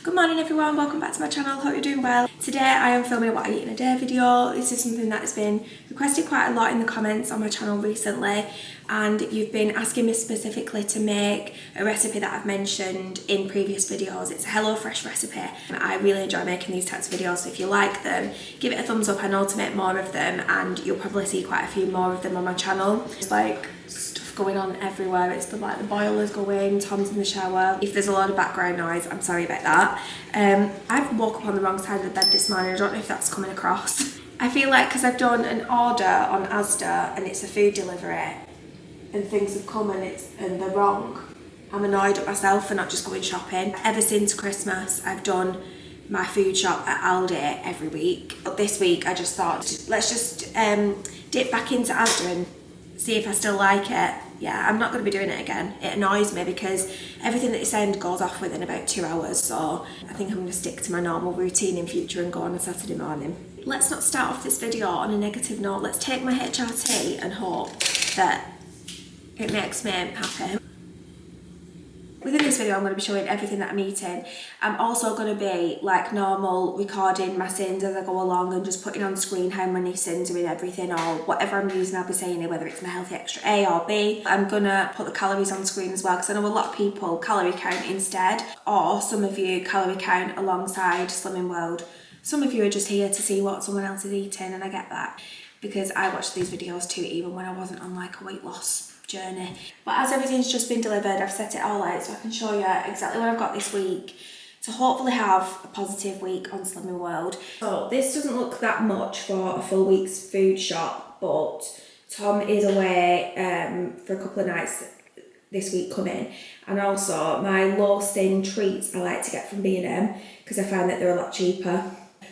Good morning everyone, welcome back to my channel, hope you're doing well. Today I am filming a what I eat in a day video. This is something that has been requested quite a lot in the comments on my channel recently, and you've been asking me specifically to make a recipe that I've mentioned in previous videos. It's a HelloFresh recipe. I really enjoy making these types of videos, so if you like them, give it a thumbs up. I know to make more of them, and you'll probably see quite a few more of them on my channel. It's like stuff going on everywhere. It's the boiler's going, Tom's in the shower. If there's a lot of background noise, I'm sorry about that. I've woke up on the wrong side of the bed this morning. I don't know if that's coming across. I feel like because I've done an order on Asda and it's a food delivery and things have come and they're wrong, I'm annoyed at myself for not just going shopping. Ever since Christmas, I've done my food shop at Aldi every week. But this week I just thought, let's just dip back into Asda and see if I still like it. Yeah, I'm not going to be doing it again. It annoys me because everything that they send goes off within about 2 hours, so I think I'm going to stick to my normal routine in future and go on a Saturday morning. Let's not start off this video on a negative note. Let's take my HRT and hope that it makes me happy. Within this video I'm going to be showing everything that I'm eating. I'm also going to be, like normal, recording my sins as I go along and just putting on screen how many sins are in everything or whatever I'm using. I'll be saying it, whether it's my Healthy Extra A or B. I'm going to put the calories on screen as well, because I know a lot of people calorie count instead, or some of you calorie count alongside Slimming World. Some of you are just here to see what someone else is eating, and I get that because I watched these videos too, even when I wasn't on like a weight loss journey. But as everything's just been delivered, I've set it all out so I can show you exactly what I've got this week to hopefully have a positive week on Slimming World. So this doesn't look that much for a full week's food shop, but Tom is away for a couple of nights this week coming, and also my low sin treats I like to get from B&M because I find that they're a lot cheaper.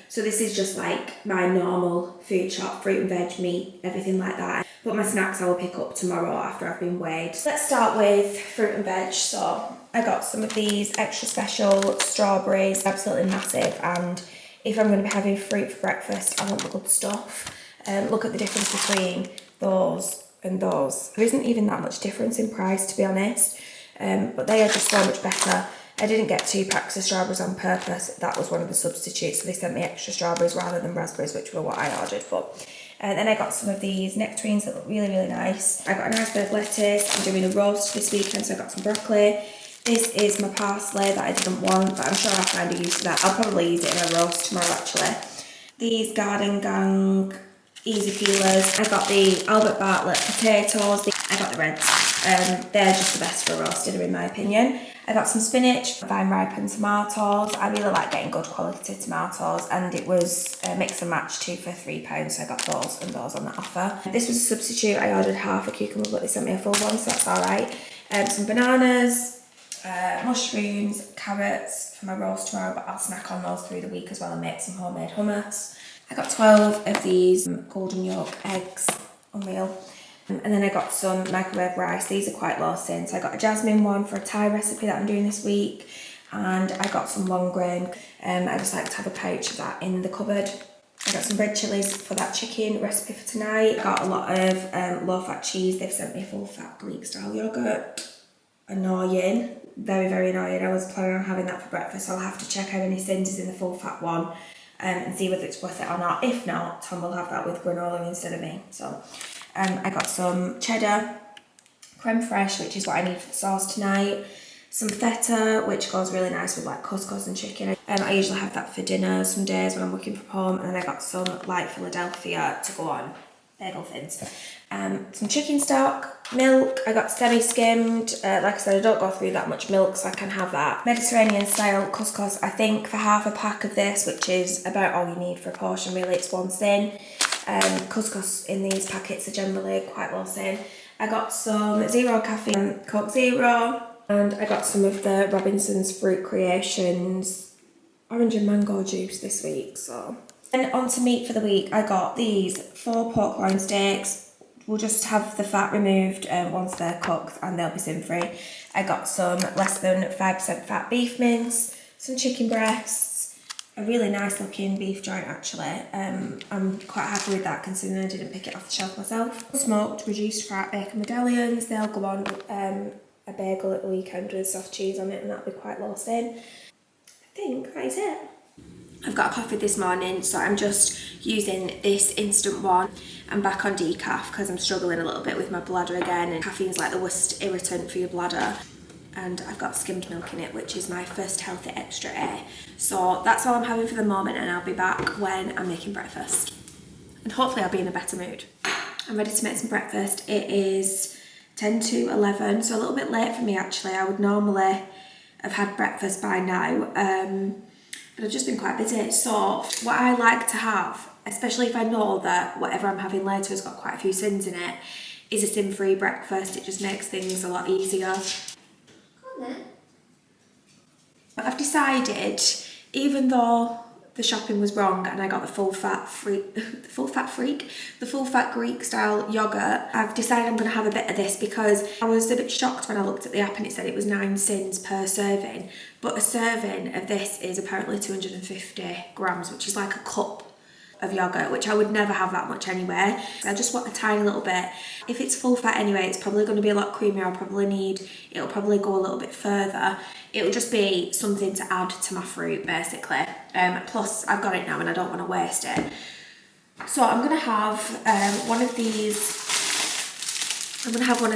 So this is just like my normal food shop, fruit and veg, meat, everything like that. But my snacks I will pick up tomorrow after I've been weighed. Let's start with fruit and veg. So I got some of these extra special strawberries, absolutely massive. And if I'm going to be having fruit for breakfast, I want the good stuff. Look at the difference between those and those. There isn't even that much difference in price, to be honest. But they are just so much better. I didn't get 2 packs of strawberries on purpose. That was one of the substitutes. So they sent me extra strawberries rather than raspberries, which were what I ordered. But then I got some of these nectarines that look really, really nice. I got a nice bit of lettuce. I'm doing a roast this weekend, so I got some broccoli. This is my parsley that I didn't want, but I'm sure I'll find a use for that. I'll probably use it in a roast tomorrow, actually. These Garden Gang easy peelers. I got the Albert Bartlett potatoes. I got the reds. They're just the best for a roast dinner in my opinion. I got some spinach, vine ripened tomatoes. I really like getting good quality tomatoes, and it was a mix and match 2 for £3, so I got those and those on that offer. This was a substitute. I ordered half a cucumber, but they sent me a full one, so that's alright. Some bananas, mushrooms, carrots for my roast tomorrow, but I'll snack on those through the week as well and make some homemade hummus. I got 12 of these golden yolk eggs, unreal. And then I got some microwave rice. These are quite low sin. So I got a jasmine one for a Thai recipe that I'm doing this week. And I got some long grain. I just like to have a pouch of that in the cupboard. I got some red chillies for that chicken recipe for tonight. I got a lot of low fat cheese. They've sent me full fat Greek style yogurt. Annoying. Very, very annoying. I was planning on having that for breakfast. So I'll have to check how many sins is in the full fat one. And see whether it's worth it or not. If not, Tom will have that with granola instead of me. So I got some cheddar, creme fraiche, which is what I need for the sauce tonight. Some feta, which goes really nice with like couscous and chicken. I usually have that for dinner some days when I'm working from home. And then I got some light Philadelphia to go on bagel thins. Some chicken stock, milk. I got semi-skimmed. Like I said, I don't go through that much milk, so I can have that. Mediterranean style couscous, I think for half a pack of this, which is about all you need for a portion really, it's 1 sin. Couscous in these packets are generally quite low sin. I got some zero caffeine Coke Zero, and I got some of the Robinson's Fruit Creations orange and mango juice this week. So, and on to meat for the week, I got these 4 pork loin steaks. We'll just have the fat removed once they're cooked, and they'll be sin free. I got some less than 5% fat beef mince, some chicken breasts. A really nice looking beef joint actually. I'm quite happy with that considering I didn't pick it off the shelf myself. Smoked reduced fat bacon medallions. They'll go on a bagel at the weekend with soft cheese on it, and that'll be quite low sin. think that is it. I've got a coffee this morning, so I'm just using this instant one. I'm back on decaf because I'm struggling a little bit with my bladder again, and caffeine's like the worst irritant for your bladder. And I've got skimmed milk in it, which is my first healthy extra A. So that's all I'm having for the moment, and I'll be back when I'm making breakfast. And hopefully I'll be in a better mood. I'm ready to make some breakfast. It is 10 to 11, so a little bit late for me actually. I would normally have had breakfast by now, but I've just been quite busy. So what I like to have, especially if I know that whatever I'm having later has got quite a few sins in it, is a sin-free breakfast. It just makes things a lot easier. I've decided, even though the shopping was wrong and I got the full fat Greek style yogurt, I've decided I'm going to have a bit of this because I was a bit shocked when I looked at the app and it said it was 9 sins per serving, but a serving of this is apparently 250 grams, which is like a cup of yogurt, which I would never have that much anyway. So I just want a tiny little bit. If it's full fat anyway, it's probably going to be a lot creamier. It'll probably go a little bit further. It'll just be something to add to my fruit basically. Plus I've got it now and I don't want to waste it. So I'm going to have one of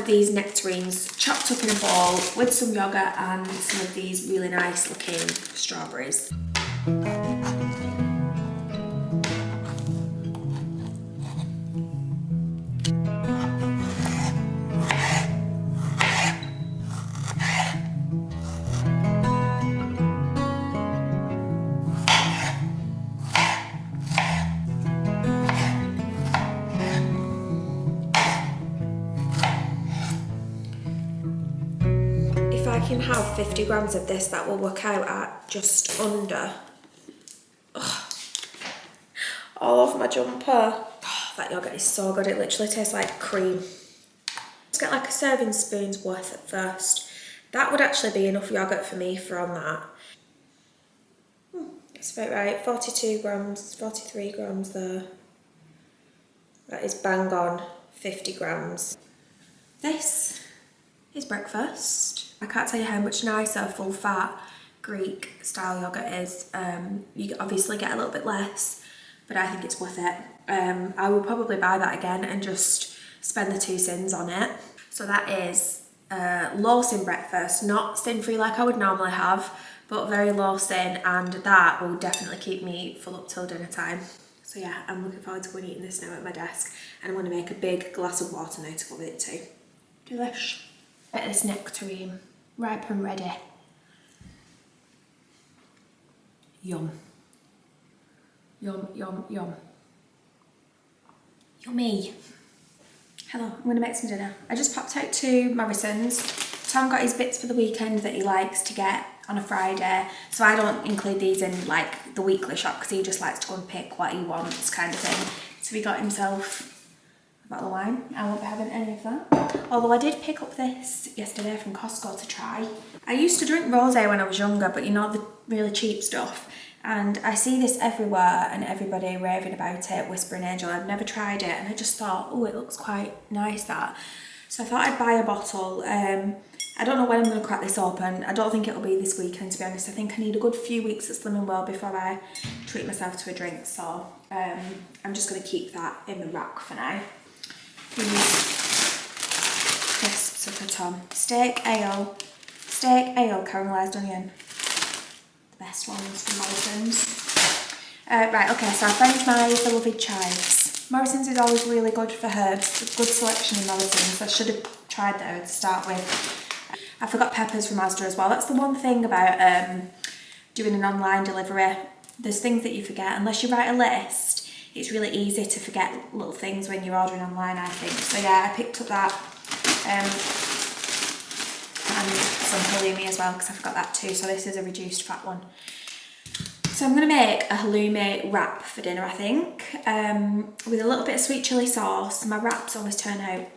these nectarines chopped up in a bowl with some yogurt and some of these really nice looking strawberries. If I can have 50 grams of this, that will work out at just under, all over my jumper. Oh, that yogurt is so good, it literally tastes like cream. Just get like a serving spoon's worth at first. That would actually be enough yogurt for me for on that. That's about right, 42 grams, 43 grams there. That is bang on 50 grams. This is breakfast. I can't tell you how much nicer full fat Greek style yogurt is. You obviously get a little bit less, but I think it's worth it. I will probably buy that again and just spend the 2 sins on it. So that is low sin breakfast, not sin free like I would normally have, but very low sin, and that will definitely keep me full up till dinner time. So yeah, I'm looking forward to going eating this now at my desk, and I'm going to make a big glass of water now to go with it too. Delish. Get this nectarine, ripe and ready. Yum. Yum, yum, yum. Yummy. Hello, I'm going to make some dinner. I just popped out to Morrison's. Tom got his bits for the weekend that he likes to get on a Friday, so I don't include these in like the weekly shop because he just likes to go and pick what he wants kind of thing. So he got himself a bottle of wine. I won't be having any of that. Although I did pick up this yesterday from Costco to try. I used to drink rosé when I was younger, but you know, the really cheap stuff. And I see this everywhere and everybody raving about it, Whispering Angel. I've never tried it and I just thought, oh, it looks quite nice that. So I thought I'd buy a bottle. I don't know when I'm going to crack this open. I don't think it'll be this weekend, to be honest. I think I need a good few weeks at Slimming World before I treat myself to a drink. So I'm just going to keep that in the rack for now. These crisps are for Tom. Steak ale, caramelised onion. The best ones from Morrison's. Right, okay, so I found my beloved chives. Morrison's is always really good for herbs. It's a good selection in Morrison's. I should have tried there to start with. I forgot peppers from Asda as well. That's the one thing about doing an online delivery. There's things that you forget. Unless you write a list, it's really easy to forget little things when you're ordering online, I think. So yeah, I picked up that. And some halloumi as well, because I forgot that too. So this is a reduced fat one. So I'm going to make a halloumi wrap for dinner, I think, with a little bit of sweet chilli sauce. My wraps always turn out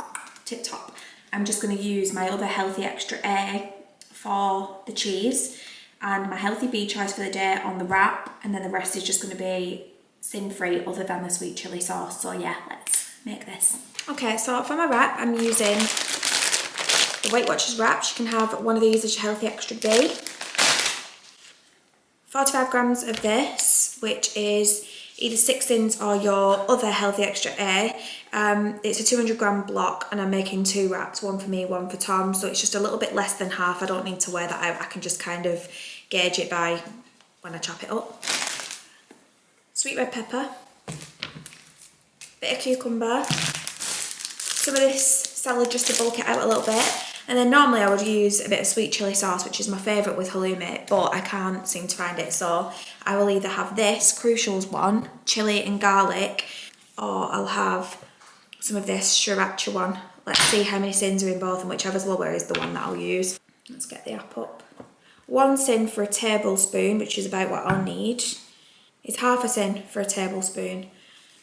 tip top. I'm just going to use my other healthy extra A for the cheese and my healthy B choice for the day on the wrap, and then the rest is just going to be sin-free other than the sweet chilli sauce. So yeah, let's make this. Okay, so for my wrap, I'm using the Weight Watchers wraps. You can have one of these as your healthy extra B. 45 grams of this, which is either 6 ins or your other Healthy Extra A. It's a 200 gram block and I'm making 2 wraps, one for me, one for Tom. So it's just a little bit less than half. I don't need to weigh that out. I can just kind of gauge it by when I chop it up. Sweet red pepper, bit of cucumber, some of this salad just to bulk it out a little bit. And then normally I would use a bit of sweet chilli sauce, which is my favourite with halloumi, but I can't seem to find it. So I will either have this Crucials one, chilli and garlic, or I'll have some of this sriracha one. Let's see how many sins are in both, and whichever's lower is the one that I'll use. Let's get the app up. 1 sin for a tablespoon, which is about what I'll need. It's half a sin for a tablespoon.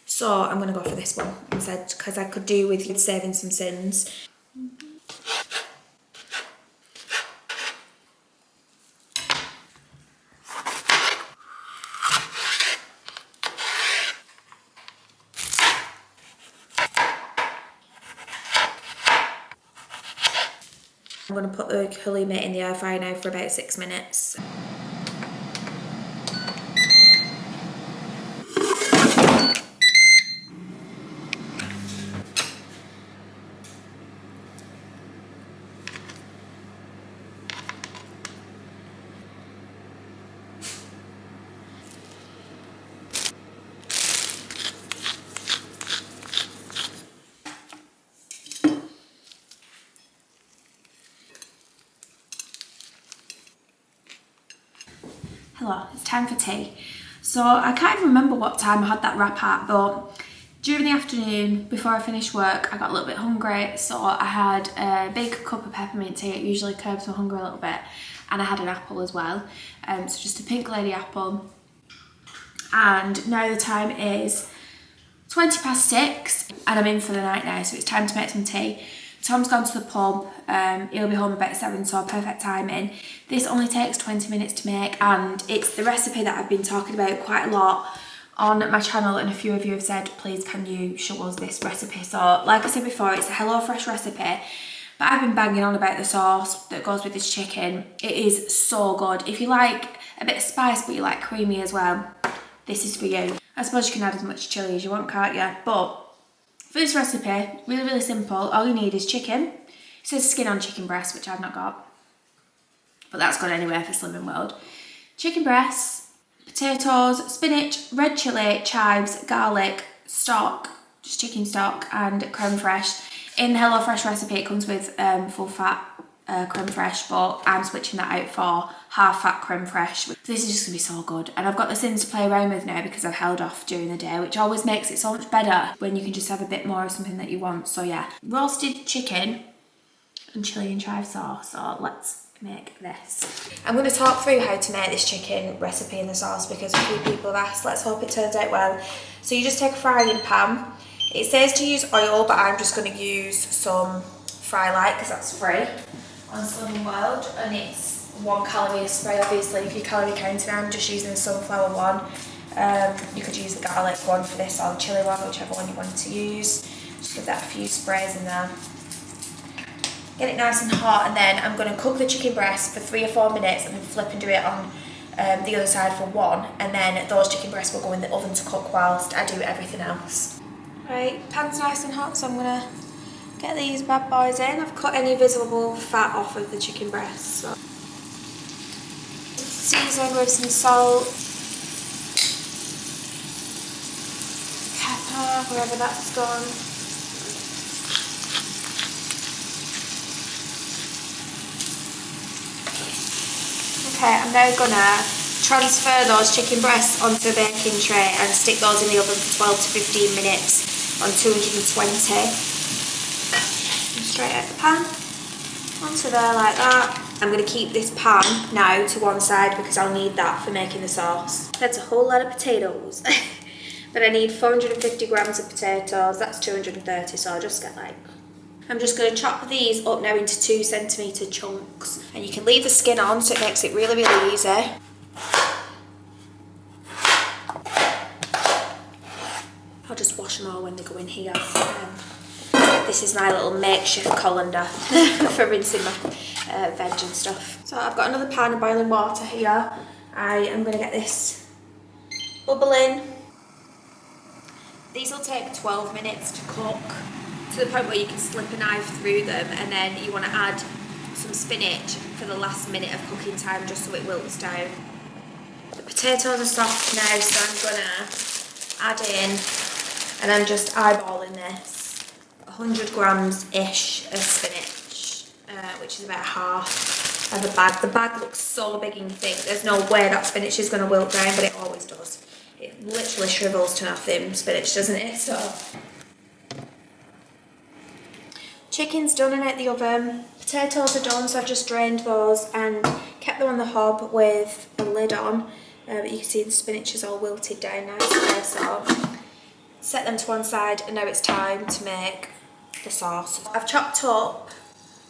So I'm going to go for this one instead, because I could do with saving some sins. I'm going to put the halloumi in the air fryer now for about 6 minutes. Hello, it's time for tea. So I can't even remember what time I had that wrap at, but during the afternoon before I finished work I got a little bit hungry, so I had a big cup of peppermint tea. It usually curbs my hunger a little bit, and I had an apple as well, so just a pink lady apple. And now the time is 6:20 and I'm in for the night now, so it's time to make some tea. Tom's gone to the pub, he'll be home about 7, so perfect timing. This only takes 20 minutes to make, and it's the recipe that I've been talking about quite a lot on my channel, and a few of you have said, please can you show us this recipe. So like I said before, it's a HelloFresh recipe, but I've been banging on about the sauce that goes with this chicken. It is so good. If you like a bit of spice but you like creamy as well, this is for you. I suppose you can add as much chilli as you want, can't you? But for this recipe, really simple. All you need is chicken. It says skin on chicken breast, which I've not got, but that's good anyway for Slimming World. Chicken breasts, potatoes, spinach, red chilli, chives, garlic, stock, just chicken stock, and creme fraiche. In the HelloFresh recipe it comes with full fat creme fraiche, but I'm switching that out for half fat creme fraiche. This is just gonna be so good, and I've got the sins to play around with now because I've held off during the day, which always makes it so much better when you can just have a bit more of something that you want. So yeah, roasted chicken and chilli and chive sauce. So let's make this. I'm going to talk through how to make this chicken recipe in the sauce because a few people have asked. Let's hope it turns out well. So you just take a frying pan. It says to use oil, but I'm just going to use some Fry Light because that's free on Slimming World, and it's 1 calorie a spray. Obviously if you're calorie counting, I'm just using the sunflower one. You could use the garlic one for this, or the chilli one, whichever one you want to use. Just give that a few sprays in there. Get it nice and hot, and then I'm going to cook the chicken breast for 3 or 4 minutes and then flip and do it on the other side for 1, and then those chicken breasts will go in the oven to cook whilst I do everything else. Right, pan's nice and hot, so I'm going to get these bad boys in. I've cut any visible fat off of the chicken breast. So. Season with some salt, pepper, wherever that's gone. Okay, I'm now gonna transfer those chicken breasts onto a baking tray and stick those in the oven for 12 to 15 minutes on 220. And straight out the pan, onto there like that. I'm gonna keep this pan now to one side because I'll need that for making the sauce. That's a whole lot of potatoes. But I need 450 grams of potatoes, that's 230, so I'll just get like... I'm just going to chop these up now into 2 centimetre chunks, and you can leave the skin on so it makes it really easy. I'll just wash them all when they go in here. This is my little makeshift colander for rinsing my veg and stuff. So I've got another pan of boiling water here, I am going to get this bubbling. These will take 12 minutes to cook, to the point where you can slip a knife through them, and then you want to add some spinach for the last minute of cooking time just so it wilts down. The potatoes are soft now, so I'm going to add in, and I'm just eyeballing this, 100 grams-ish of spinach, which is about half of a bag. The bag looks so big and you think there's no way that spinach is going to wilt down, but it always does. It literally shrivels to nothing, spinach, doesn't it? So, chicken's done and out the oven. Potatoes are done, so I've just drained those and kept them on the hob with a lid on. But you can see the spinach is all wilted down nicely, so set them to one side, and now it's time to make the sauce. I've chopped up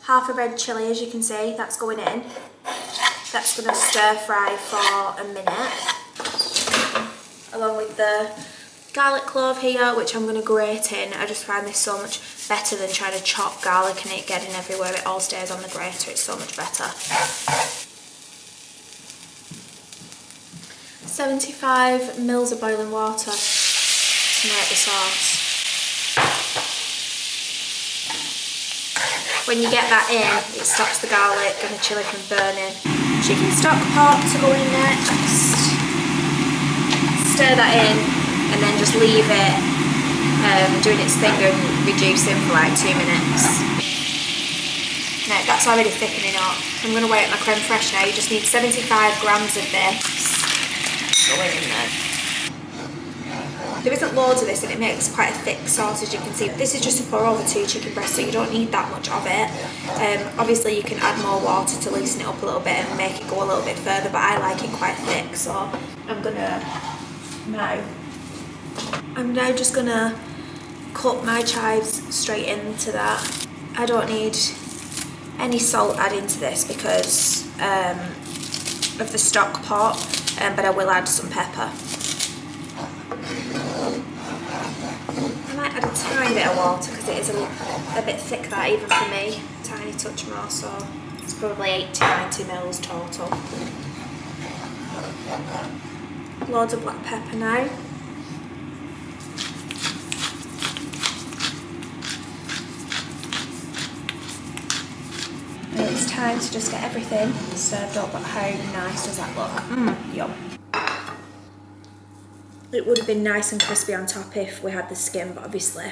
half a red chilli, as you can see, that's going in. That's going to stir fry for a minute, along with the garlic clove here, which I'm going to grate in. I just find this so much better than trying to chop garlic and it getting everywhere. It all stays on the grater, it's so much better. 75 mils of boiling water to make the sauce. When you get that in, it stops the garlic and the chilli from burning. Chicken stock pot to go in next. Stir that in and then just leave it doing its thing and reducing for like 2 minutes. Now that's already thickening up. I'm going to weigh up my creme fraiche now. You just need 75 grams of this. Going in there. There isn't loads of this and it makes quite a thick sauce, as you can see. This is just to pour over 2 chicken breasts, so you don't need that much of it. Obviously you can add more water to loosen it up a little bit and make it go a little bit further, but I like it quite thick, so I'm now just gonna cut my chives straight into that. I don't need any salt added to this because of the stock pot, but I will add some pepper. I might add a tiny bit of water because it is a bit thick, that even for me. A tiny touch more, so it's probably 80-90 mils total. Loads of black pepper now. And it's time to just get everything served up, but how nice does that look? Yum. It would have been nice and crispy on top if we had the skin, but obviously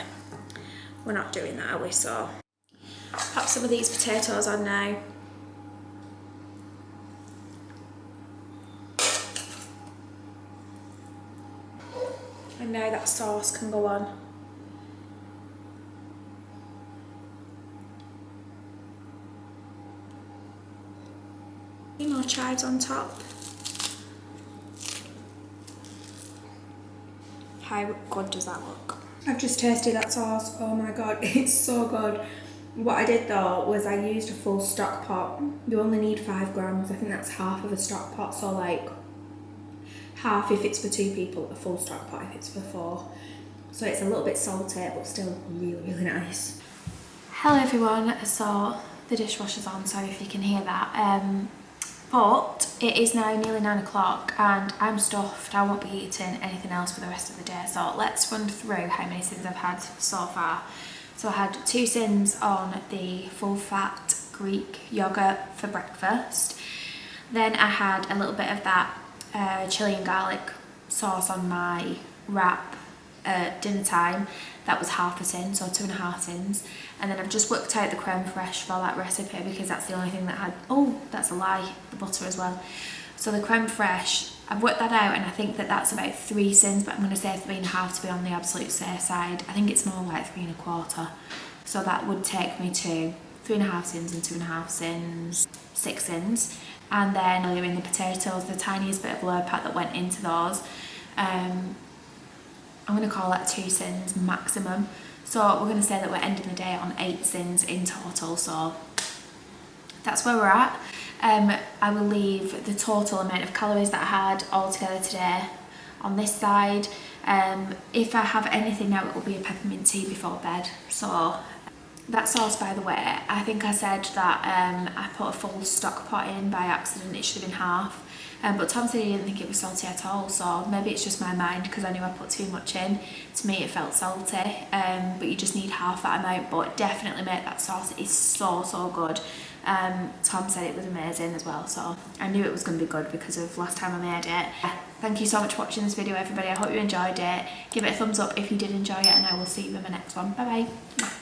we're not doing that, are we? So pop some of these potatoes on now. And now that sauce can go on. A few more chives on top. How good does that look? I've just tasted that sauce. Oh my god, it's so good. What I did though was I used a full stock pot. You only need 5 grams. I think that's half of a stock pot, so like half if it's for 2 people, a full stock pot if it's for 4. So it's a little bit salty, but still really, really nice. Hello everyone, so the dishwasher's on, sorry if you can hear that. But it is now nearly 9 o'clock and I'm stuffed. I won't be eating anything else for the rest of the day. So let's run through how many sins I've had so far. So I had 2 sins on the full fat Greek yogurt for breakfast. Then I had a little bit of that chilli and garlic sauce on my wrap at dinner time. That was half a sin, so 2.5 sins. And then I've just worked out the creme fraiche for that recipe because that's the only thing that had, oh, that's a lie, the butter as well. So the creme fraiche, I've worked that out and I think that that's about 3 sins, but I'm going to say 3.5 to be on the absolute safe side. I think it's more like 3.25. So that would take me to 3.5 sins and 2.5 sins, 6 sins. And then earlier in the potatoes, the tiniest bit of Lurpak that went into those. I'm going to call that 2 sins maximum. So we're going to say that we're ending the day on 8 sins in total. So that's where we're at. I will leave the total amount of calories that I had all together today on this side. If I have anything now, it will be a peppermint tea before bed. So that sauce, by the way, I think I said that I put a full stock pot in by accident. It should have been half. but Tom said he didn't think it was salty at all, so maybe it's just my mind because I knew I put too much in. To me it felt salty, but you just need half that amount. But definitely make that sauce, it's so good. Tom said it was amazing as well, so I knew it was going to be good because of last time I made it. Thank you so much for watching this video, everybody. I hope you enjoyed it. Give it a thumbs up if you did enjoy it, and I will see you in my next one. Bye bye.